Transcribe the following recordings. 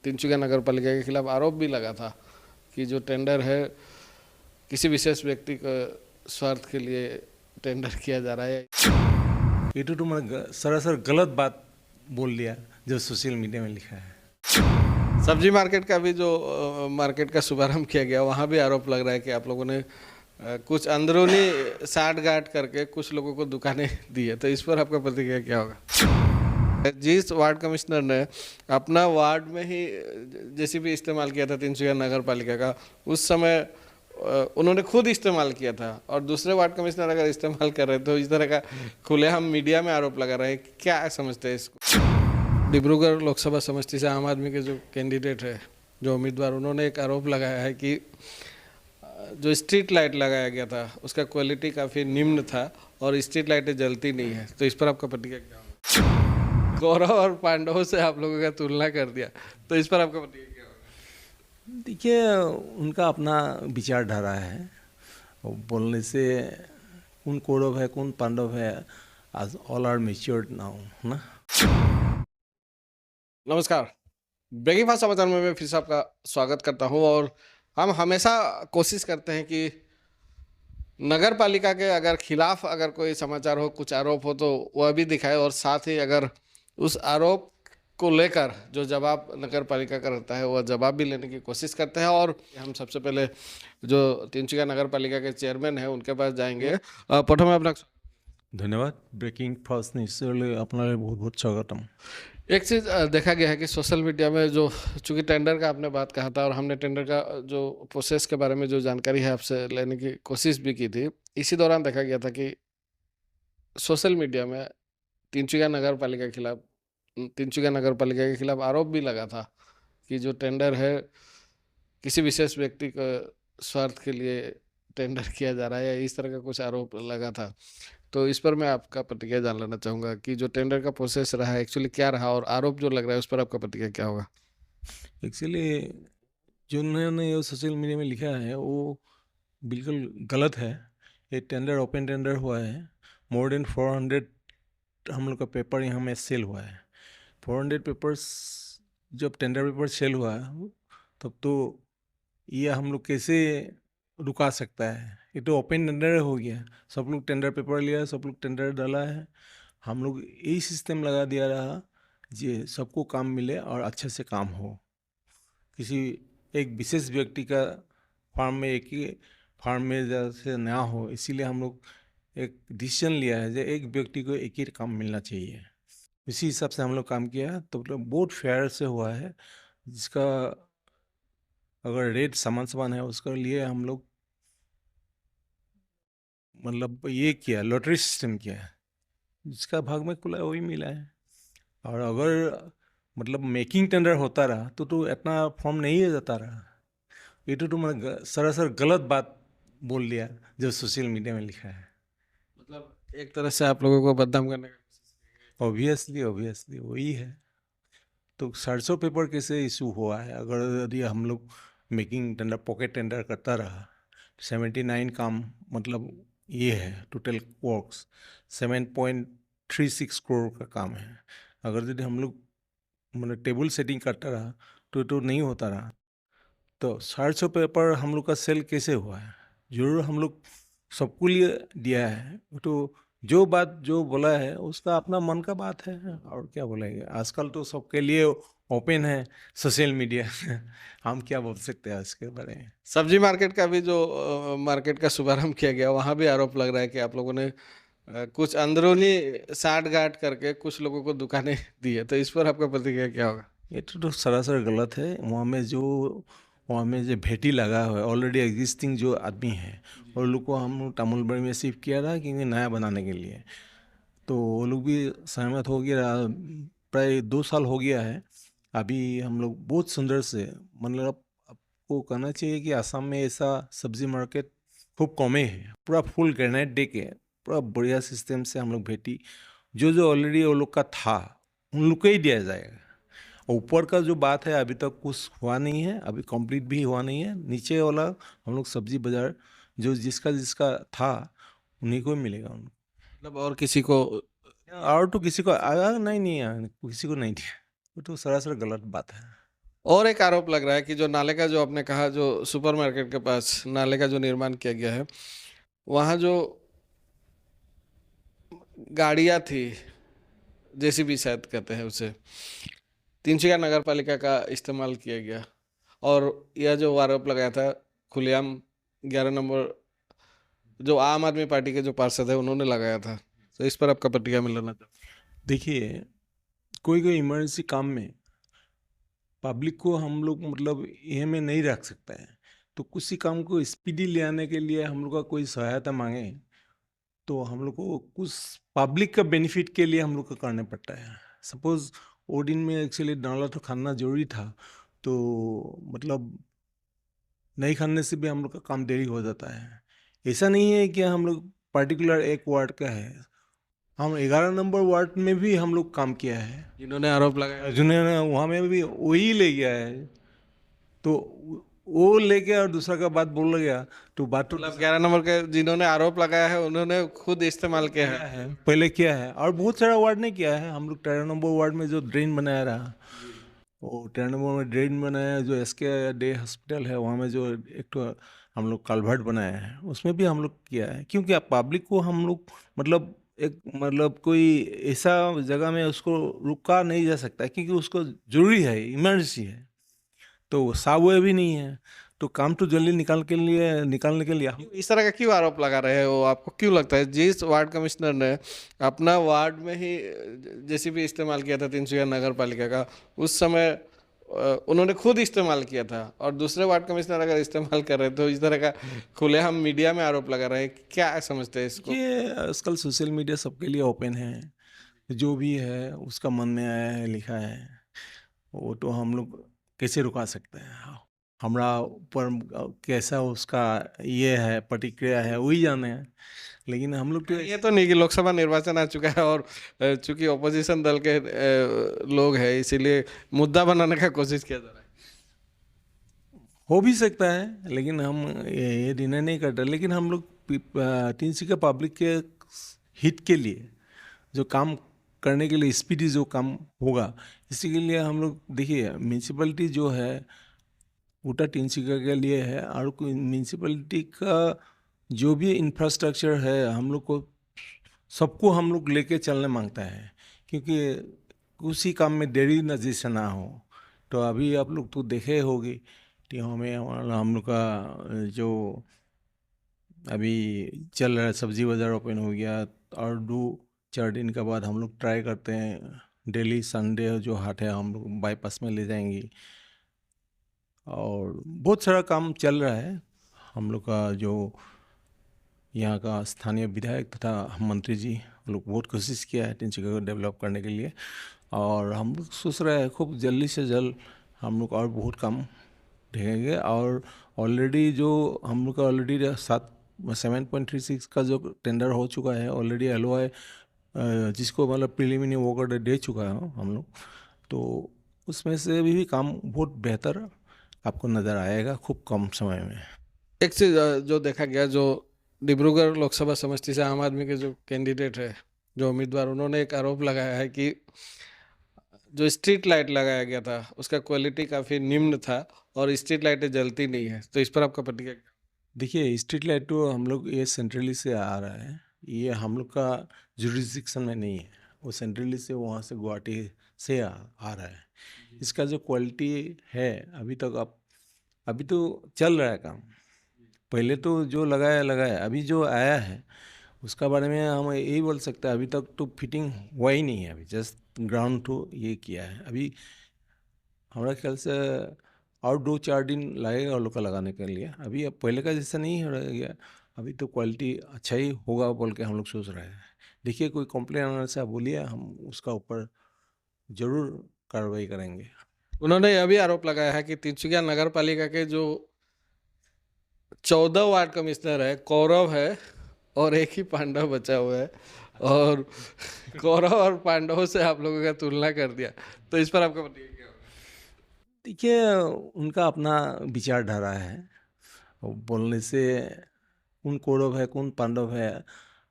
तिनसुकिया नगर पालिका के खिलाफ आरोप भी लगा था कि जो टेंडर है किसी विशेष व्यक्ति के स्वार्थ के लिए टेंडर किया जा रहा है। ये तो मैंने सरासर गलत बात बोल दिया जो सोशल मीडिया में लिखा है। सब्जी मार्केट का भी जो मार्केट का शुभारंभ किया गया वहाँ भी आरोप लग रहा है कि आप लोगों ने कुछ अंदरूनी साठ गांठ करके कुछ लोगों को दुकानें दी है, तो इस पर आपका प्रतिक्रिया क्या होगा? जिस वार्ड कमिश्नर ने अपना वार्ड में ही जेसीबी इस्तेमाल किया था तिनसुकिया नगर पालिका का, उस समय उन्होंने खुद इस्तेमाल किया था और दूसरे वार्ड कमिश्नर अगर इस्तेमाल कर रहे तो इस तरह का खुलेआम मीडिया में आरोप लगा रहे हैं, क्या समझते हैं इसको? डिब्रूगढ़ लोकसभा समष्टि से आम आदमी के जो कैंडिडेट है, जो उम्मीदवार, उन्होंने एक आरोप लगाया है कि जो स्ट्रीट लाइट लगाया गया था उसका क्वालिटी काफ़ी निम्न था और स्ट्रीट लाइटें जलती नहीं है, तो इस पर आपका प्रतिक्रिया क्या होगा? कौरव और पांडवों से आप लोगों का तुलना कर दिया, तो इस पर आपका प्रतिक्रिया क्या होगा? देखिए, उनका अपना विचारधारा है, बोलने से कौन कौरव है कौन पांडव है, आज ऑल आर मेच्योर्ड नाउ ना। नमस्कार, ब्रेकिंग समाचार में मैं फिर से आपका स्वागत करता हूं और हम हमेशा कोशिश करते हैं कि नगर पालिका के अगर खिलाफ अगर कोई समाचार हो, कुछ आरोप हो तो वह भी दिखाए और साथ ही अगर उस आरोप को लेकर जो जवाब नगर पालिका का रहता है वह जवाब भी लेने की कोशिश करते हैं। और हम सबसे पहले जो तिनसुकिया नगर पालिका के चेयरमैन हैं उनके पास जाएंगे। प्रथम अपना धन्यवाद। ब्रेकिंग फास्ट निश्चय अपना बहुत बहुत स्वागतम। एक चीज़ देखा गया है कि सोशल मीडिया में जो चूंकि टेंडर का आपने बात कहा था और हमने टेंडर का जो प्रोसेस के बारे में जो जानकारी है आपसे लेने की कोशिश भी की थी, इसी दौरान देखा गया था कि सोशल मीडिया में तिनसुकिया नगर पालिका के खिलाफ तिनसुकिया नगर पालिका के खिलाफ आरोप भी लगा था कि जो टेंडर है किसी विशेष व्यक्ति के स्वार्थ के लिए टेंडर किया जा रहा है, या इस तरह का कुछ आरोप लगा था। तो इस पर मैं आपका प्रतिक्रिया जान लेना चाहूँगा कि जो टेंडर का प्रोसेस रहा है एक्चुअली क्या रहा और आरोप जो लग रहा है उस पर आपका प्रतिक्रिया क्या होगा? एक्चुअली जो उन्होंने ये सोशल मीडिया में लिखा है वो बिल्कुल गलत है। ये टेंडर ओपन टेंडर हुआ है, मोर देन 400 हम लोग का पेपर यहाँ में सेल हुआ है। 400 पेपर्स जब टेंडर पेपर सेल हुआ है तब तो ये हम लोग कैसे रुका सकता है? ये तो ओपन टेंडर हो गया, सब लोग टेंडर पेपर लिया, सब लोग टेंडर डाला है। हम लोग यही सिस्टम लगा दिया रहा जे सबको काम मिले और अच्छे से काम हो। किसी एक विशेष व्यक्ति का फार्म में एक ही फार्म में जैसे ना हो, इसीलिए हम लोग एक डिसीजन लिया है जो एक व्यक्ति को एक ही काम मिलना चाहिए। इसी हिसाब से हम लोग काम किया तो बहुत फेयर से हुआ है। जिसका अगर रेट समान समान है उसके लिए हम लोग मतलब ये किया, लॉटरी सिस्टम किया है, जिसका भाग में खुला वही मिला है। और अगर मतलब मेकिंग टेंडर होता रहा तो इतना फॉर्म नहीं जाता रहा। ये तो मैंने सरासर गलत बात बोल दिया जो सोशल मीडिया में लिखा है। मतलब एक तरह से आप लोगों को बदनाम करने का। ऑब्वियसली वही है। तो 700 पेपर कैसे इशू हुआ है? अगर यदि हम लोग मेकिंग टेंडर पॉकेट टेंडर करता रहा, 79 काम मतलब ये है टोटल वर्क्स 7.36 करोड़ का काम है। अगर यदि हम लोग मतलब टेबल सेटिंग करता रहा तो नहीं होता रहा। तो 700 पेपर हम लोग का सेल कैसे हुआ है? जरूर हम लोग सबको लिए दिया है, तो जो बात जो बोला है उसका अपना मन का बात है और क्या बोलेंगे। आजकल तो सबके लिए ओपन है सोशल मीडिया हम क्या बोल सकते हैं इसके बारे में। सब्जी मार्केट का भी जो मार्केट का शुभारंभ किया गया वहाँ भी आरोप लग रहा है कि आप लोगों ने कुछ अंदरूनी साठ गांठ करके कुछ लोगों को दुकानें दी है, तो इस पर आपका प्रतिक्रिया क्या होगा? ये तो सरासर गलत है। वहाँ में जो भेटी लगा हुआ है ऑलरेडी एग्जिस्टिंग जो आदमी है, और लोग को हम तामुलबड़ी में शिफ्ट किया था क्योंकि नया बनाने के लिए। तो वो लोग भी सहमत हो गया। प्राय 2 साल हो गया है। अभी हम लोग बहुत सुंदर से मतलब आपको कहना चाहिए कि आसाम में ऐसा सब्जी मार्केट खूब कम ही है। पूरा फुल ग्रेनाइट दे के पूरा बढ़िया सिस्टम से हम लोग भेटी जो ऑलरेडी वो लोग का था उन लोग को ही दिया जाएगा। ऊपर का जो बात है अभी तक कुछ हुआ नहीं है, अभी कंप्लीट भी हुआ नहीं है। नीचे वाला हम लोग सब्जी बाजार जो जिसका जिसका था उन्हीं को मिलेगा उनको। मतलब और किसी को और तो किसी को आया नहीं आया, किसी को नहीं दिया। वो तो सरासर गलत बात है। और एक आरोप लग रहा है कि जो नाले का जो आपने कहा जो सुपरमार्केट के पास नाले का जो निर्माण किया गया है वहाँ जो गाड़ियाँ थी जेसीबी शायद कहते हैं उसे तिनसुकिया नगर पालिका का इस्तेमाल किया गया और यह जो आरोप लगाया था खुलेआम 11 नंबर जो आम आदमी पार्टी के जो पार्षद है उन्होंने लगाया था। तो इस पर आपका प्रतिक्रिया मिलना था। देखिए, कोई कोई इमरजेंसी काम में पब्लिक को हम लोग मतलब ये में नहीं रख सकते हैं, तो किसी काम को स्पीडी ले आने के लिए हम लोग का कोई सहायता मांगे तो हम लोग को कुछ पब्लिक का बेनिफिट के लिए हम लोग को करना पड़ता है। सपोज वो दिन में एक्चुअली नाला तो खाना जरूरी था, तो मतलब नहीं खाने से भी हम लोग का काम देरी हो जाता है। ऐसा नहीं है कि हम लोग पर्टिकुलर एक वार्ड का है, हम 11 नंबर वार्ड में भी हम लोग काम किया है। जिन्होंने आरोप लगाया जिन्होंने वहाँ में भी वही ले गया है, तो वो लेके और दूसरा का बात बोल गया तो बात तो मतलब 11 नंबर के जिन्होंने आरोप लगाया है उन्होंने खुद इस्तेमाल किया किया है। है, पहले किया है और बहुत सारा वार्ड ने किया है। हम लोग 13 नंबर वार्ड में जो ड्रेन बनाया रहा, वो 13 नंबर में ड्रेन बनाया, जो SK डे हॉस्पिटल है वहाँ में जो एक तो हम लोग कल्वर्ट बनाया है उसमें भी हम लोग किया है। क्योंकि आप पब्लिक को हम लोग मतलब एक मतलब कोई ऐसा जगह में उसको रुका नहीं जा सकता क्योंकि उसको जरूरी है, इमरजेंसी है, तो साबुए भी नहीं है, तो काम तो जल्दी निकालने के लिए इस तरह का क्यों आरोप लगा रहे हैं वो आपको क्यों लगता है? जिस वार्ड कमिश्नर ने अपना वार्ड में ही जेसीबी इस्तेमाल किया था तिनसुकिया नगर पालिका का उस समय उन्होंने खुद इस्तेमाल किया था और दूसरे वार्ड कमिश्नर अगर इस्तेमाल कर रहे हैं तो इस तरह का खुलेआम मीडिया में आरोप लगा रहे हैं। क्या समझते हैं इसको? ये आजकल सोशल मीडिया सबके लिए ओपन है, जो भी है उसका मन में आया है लिखा है, वो तो हम लोग कैसे रुका सकते हैं? हमारा ऊपर कैसा उसका ये है प्रतिक्रिया है वही जाने हैं, लेकिन हम लोग तो ये तो नहीं कि लोकसभा निर्वाचन आ चुका है और चूंकि ओपोजिशन दल के लोग हैं इसीलिए मुद्दा बनाने का कोशिश किया जा रहा है। हो भी सकता है, लेकिन हम ये डिनाई नहीं करते। लेकिन हम लोग तिनसुकिया पब्लिक के हित के लिए जो काम करने के लिए स्पीडी जो काम होगा, इसी के लिए हम लोग देखिए म्यूनसिपलिटी जो है उटा तिनसुकिया के लिए है, और कोई म्यूनसिपलिटी का जो भी इंफ्रास्ट्रक्चर है हम लोग को सबको हम लोग लेके चलने मांगता है, क्योंकि उसी काम में देरी न जैसे ना हो। तो अभी आप लोग तो देखे होगे कि हमें हम लोग का जो अभी चल रहा है सब्जी बाज़ार ओपन हो गया, और 2-4 दिन के बाद हम लोग ट्राई करते हैं डेली संडे जो हाट है हम लोग बाईपास में ले जाएंगे, और बहुत सारा काम चल रहा है। हम लोग का जो यहाँ का स्थानीय विधायक तथा मंत्री जी लोग बहुत कोशिश किया है तिनसुकिया को डेवलप करने के लिए, और हम लोग सोच रहे हैं खूब जल्दी से जल्द हम लोग और बहुत काम देखेंगे। और ऑलरेडी जो हम लोग का ऑलरेडी 7.36 का जो टेंडर हो चुका है ऑलरेडी LOI, जिसको मतलब प्रिलिमिनरी वर्क ऑर्डर दे चुका है हम लोग, तो उसमें से भी काम बहुत बेहतर आपको नज़र आएगा खूब कम समय में। एक चीज जो देखा गया जो डिब्रूगढ़ लोकसभा समष्टि से आम आदमी के जो कैंडिडेट है जो उम्मीदवार उन्होंने एक आरोप लगाया है कि जो स्ट्रीट लाइट लगाया गया था उसका क्वालिटी काफ़ी निम्न था और स्ट्रीट लाइटें जलती नहीं है। तो इस पर आपका प्रतिक्रिया क्या? देखिए स्ट्रीट लाइट तो हम लोग ये सेंट्रली से आ रहा है, ये हम लोग का जुरिस्डिक्शन में नहीं है, वो सेंट्रली से वहाँ से गुवाहाटी से आ रहा है। इसका जो क्वालिटी है अभी तक आप अभी तो चल रहा है काम, पहले तो जो लगाया अभी जो आया है उसका बारे में हम यही बोल सकते हैं अभी तक तो फिटिंग हुआ ही नहीं है, अभी जस्ट ग्राउंड तो ये किया है। अभी हमारा ख्याल से और 2-4 दिन लगेगा लोग का लगाने के लिए। अभी अब पहले का जैसा नहीं रह गया, अभी तो क्वालिटी अच्छा ही होगा बोल के हम लोग सोच रहे हैं। देखिए कोई कंप्लेन आने से आप बोलिए, हम उसका ऊपर ज़रूर कार्रवाई करेंगे। उन्होंने यह भी आरोप लगाया है कि तिनसुकिया नगर पालिका के जो 14 वार्ड कमिश्नर है कौरव है और एक ही पांडव बचा हुआ है और कौरव और पांडवों से आप लोगों का तुलना कर दिया। तो इस पर आपका प्रतिक्रिया क्या? देखिए उनका अपना विचारधारा है, वो बोलने से कौन कौरव है कौन पांडव है,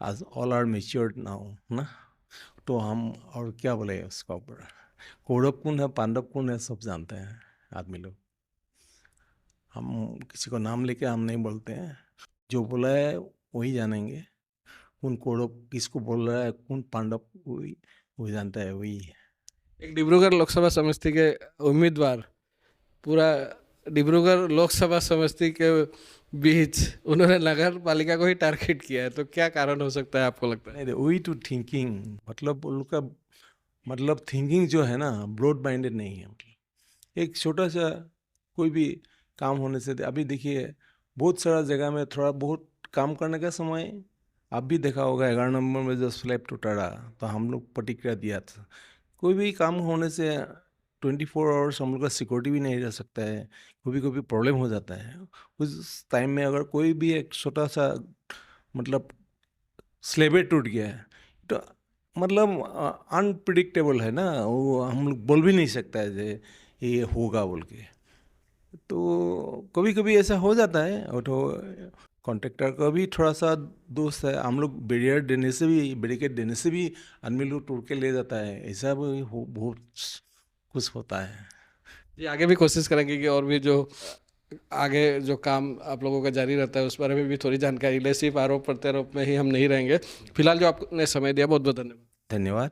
आज ऑल आर मेच्योर्ड नाउ ना, तो हम और क्या बोले उसका ऊपर। कौरव कौन है पांडव कौन है सब जानते हैं। आदमी लोग। हम किसी को नाम लेके हम नहीं बोलते हैं, जो बोला है वही जानेंगे। कौन कौरव किसको बोल रहा है, कौन पांडव, वही वही जानता है, वही है। एक डिब्रूगढ़ लोकसभा समष्टि के उम्मीदवार पूरा डिब्रूगढ़ लोकसभा समष्टि के बीच उन्होंने नगर पालिका को ही टारगेट किया है, तो क्या कारण हो सकता है आपको लगता है? नहीं, वही तो थिंकिंग, मतलब उन लोग का मतलब थिंकिंग जो है ना, ब्रॉड माइंडेड नहीं है। मतलब एक छोटा सा कोई भी काम होने से, अभी देखिए बहुत सारा जगह में थोड़ा बहुत काम करने का समय, आप भी देखा होगा 11 नंबर में जो स्लैब टूटा रहा, तो हम लोग प्रतिक्रिया दिया था। कोई भी काम होने से 24 आवर्स हम लोग का सिक्योरिटी भी नहीं रह सकता है, कभी कभी प्रॉब्लम हो जाता है। उस टाइम में अगर कोई भी एक छोटा सा मतलब स्लेबे टूट गया है, तो मतलब अनप्रिडिक्टेबल है ना, वो हम लोग बोल भी नहीं सकता है जे ये होगा बोल के। तो कभी कभी ऐसा हो जाता है, और तो कॉन्ट्रैक्टर का भी थोड़ा सा दोस्त है, हम लोग बैरिकेड देने से भी आदमी लोग तोड़ के ले जाता है, ऐसा भी बहुत कुछ होता है। जी, आगे भी कोशिश करेंगे कि और भी जो आगे जो काम आप लोगों का जारी रहता है उस बारे में भी थोड़ी जानकारी ले, सिर्फ आरोप प्रत्यारोप में ही हम नहीं रहेंगे। फिलहाल जो आपने समय दिया, बहुत बहुत धन्यवाद। धन्यवाद।